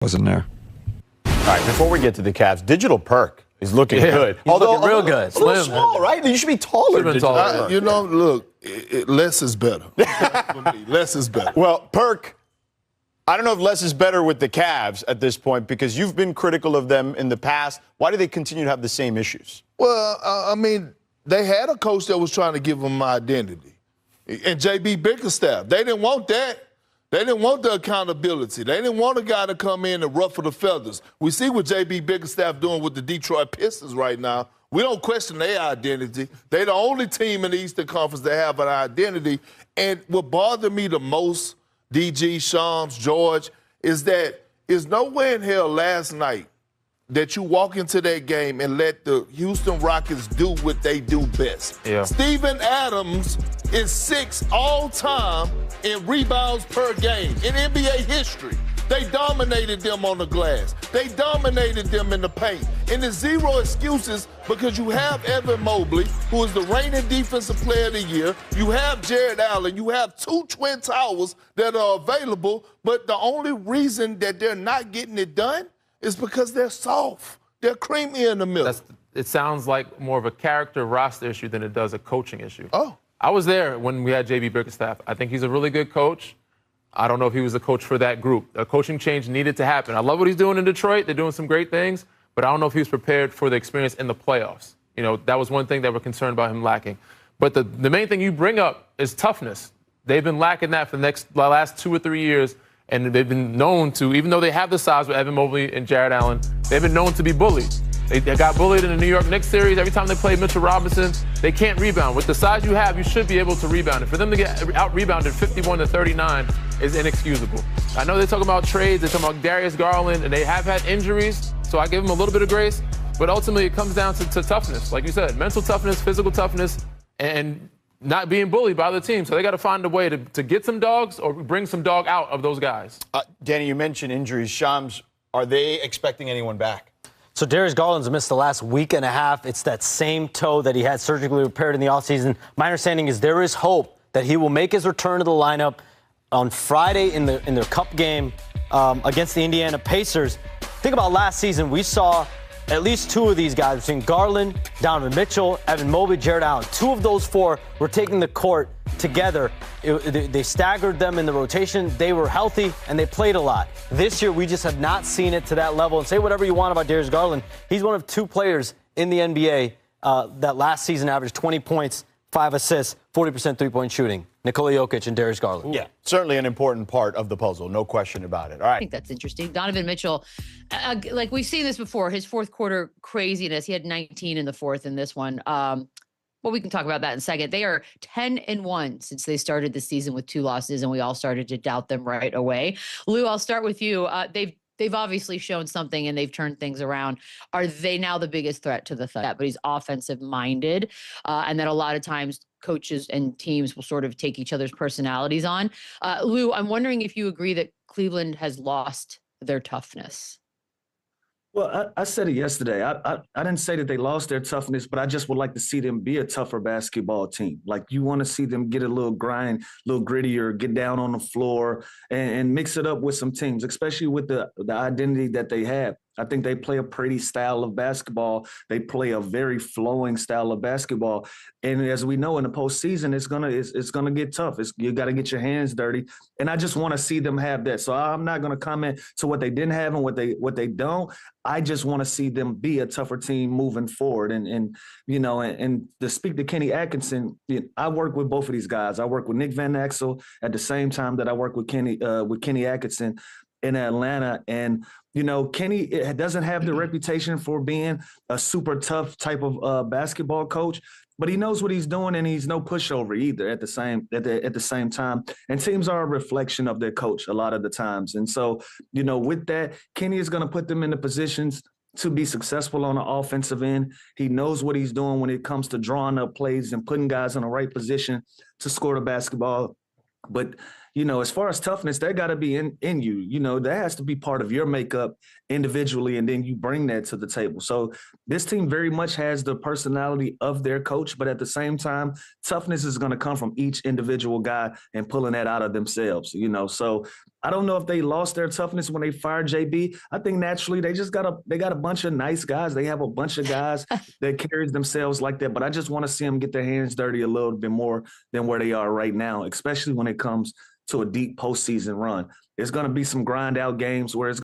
Wasn't there. All right, before we get to the Cavs, Digital Perk is looking good. He's looking real good. A little small, right? You should be taller. Look, less is better. For me, less is better. Well, Perk, I don't know if less is better with the Cavs at this point because you've been critical of them in the past. Why do they continue to have the same issues? Well, I mean, they had a coach that was trying to give them identity. And J.B. Bickerstaff, they didn't want that. They didn't want the accountability. They didn't want a guy to come in and ruffle the feathers. We see what J.B. Bickerstaff doing with the Detroit Pistons right now. We don't question their identity. They're the only team in the Eastern Conference that have an identity. And what bothered me the most, DG, Shams, George, is that there's nowhere in hell last night that you walk into that game and let the Houston Rockets do what they do best. Yeah. Steven Adams is 6th all-time in rebounds per game in NBA history. They dominated them on the glass. They dominated them in the paint. And there's zero excuses because you have Evan Mobley, who is the reigning defensive player of the year. You have Jared Allen. You have 2 Twin Towers that are available. But the only reason that they're not getting it done is because they're soft. They're creamy in the middle. It sounds like more of a character roster issue than it does a coaching issue. Oh. I was there when we had J.B. Bickerstaff. I think he's a really good coach. I don't know if he was the coach for that group. A coaching change needed to happen. I love what he's doing in Detroit. They're doing some great things, but I don't know if he was prepared for the experience in the playoffs. You know, that was one thing that we're concerned about him lacking. But the main thing you bring up is toughness. They've been lacking that for the last 2 or 3 years, and they've been known to, even though they have the size with Evan Mobley and Jared Allen, they've been known to be bullied. They got bullied in the New York Knicks series. Every time they played Mitchell Robinson, they can't rebound. With the size you have, you should be able to rebound. And for them to get out-rebounded 51-39 is inexcusable. I know they're talking about trades. They're talking about Darius Garland, and they have had injuries, so I give them a little bit of grace. But ultimately, it comes down to toughness. Like you said, mental toughness, physical toughness, and not being bullied by the team. So they got to find a way to get some dogs or bring some dog out of those guys. Danny, you mentioned injuries. Shams, are they expecting anyone back? So Darius Garland's missed the last week and a half. It's that same toe that he had surgically repaired in the offseason. My understanding is there is hope that he will make his return to the lineup on Friday in their cup game against the Indiana Pacers. Think about last season. We saw at least 2 of these guys, between Garland, Donovan Mitchell, Evan Mobley, Jared Allen. 2 of those 4 were taking the court together. They staggered them in the rotation. They were healthy, and they played a lot. This year, we just have not seen it to that level. And say whatever you want about Darius Garland. He's one of 2 players in the NBA that last season averaged 20 points, 5 assists, 40% three-point shooting. Nikola Jokic and Darius Garland. Yeah, certainly an important part of the puzzle. No question about it. All right. I think that's interesting. Donovan Mitchell, like we've seen this before, his fourth quarter craziness. He had 19 in the fourth in this one. Well, we can talk about that in a second. They are 10-1 since they started the season with 2 losses, and we all started to doubt them right away. Lou, I'll start with you. They've obviously shown something, and they've turned things around. Are they now the biggest threat to the threat? But he's offensive-minded, and that a lot of times coaches and teams will sort of take each other's personalities on. Lou, I'm wondering if you agree that Cleveland has lost their toughness. Well, I said it yesterday. I didn't say that they lost their toughness, but I just would like to see them be a tougher basketball team. Like, you want to see them get a little grind, a little grittier, get down on the floor and mix it up with some teams, especially with the identity that they have. I think they play a pretty style of basketball. They play a very flowing style of basketball. And as we know, in the postseason, it's gonna get tough. You got to get your hands dirty. And I just want to see them have that. So I'm not going to comment to what they didn't have and what they don't. I just want to see them be a tougher team moving forward. And to speak to Kenny Atkinson, I work with both of these guys. I work with Nick Van Exel at the same time that I work with Kenny Atkinson in Atlanta. And, Kenny doesn't have the reputation for being a super tough type of basketball coach, but he knows what he's doing, and he's no pushover either at the same time. And teams are a reflection of their coach a lot of the times. And so, with that, Kenny is going to put them in the positions to be successful on the offensive end. He knows what he's doing when it comes to drawing up plays and putting guys in the right position to score the basketball. But as far as toughness, that got to be in you. That has to be part of your makeup individually, and then you bring that to the table. So this team very much has the personality of their coach, but at the same time, toughness is going to come from each individual guy and pulling that out of themselves. So I don't know if they lost their toughness when they fired JB. I think naturally they got a bunch of nice guys. They have a bunch of guys that carries themselves like that. But I just want to see them get their hands dirty a little bit more than where they are right now, especially when it comes to a deep postseason run. There's going to be some grind out games where it's